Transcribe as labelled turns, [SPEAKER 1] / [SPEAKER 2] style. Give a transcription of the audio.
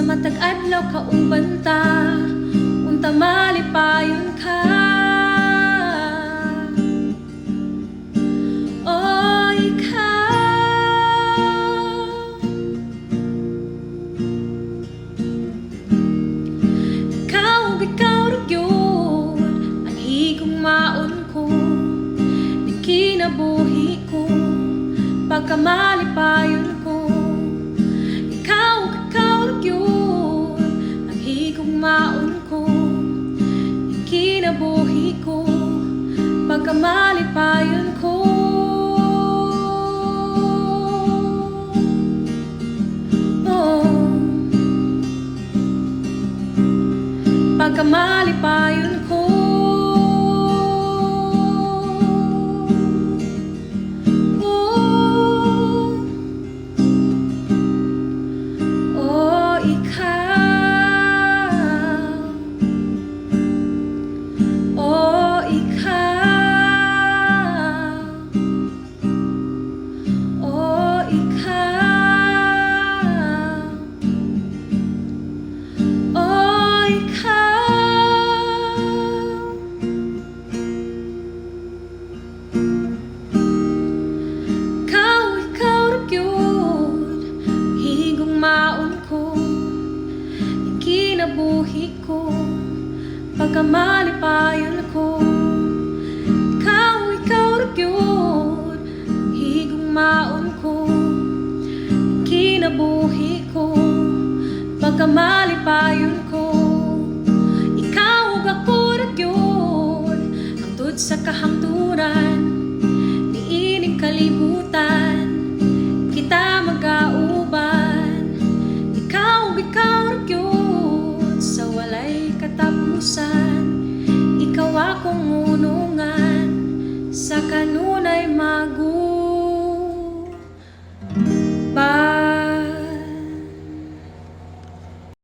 [SPEAKER 1] matag adlaw kaumbanta, unta malipayon ka. Oh, ikaw ra gyud ang higong maon ko, ning kinabuhi ko pagkamalipayon ko. Ikaw ra gyud ang higong maon ko, ning kinabuhi ko pagkamalipayon ko. Pagkamalipayon ko. Oh, ikaw. Oh, ikaw. Oh, ikaw. Oh, ikaw. Kinabuhi ko pagkamalipayon ko. Ikaw ra gyud higong maon ko, kinabuhi ko pagkamalipayon ko. Ikaw ug ako ra gyud hangtod sa kahangturan, niining kalibutan kita magauban. Ikaw ra gyud sa walay katapusan, ikaw akong unungan sa kanunay.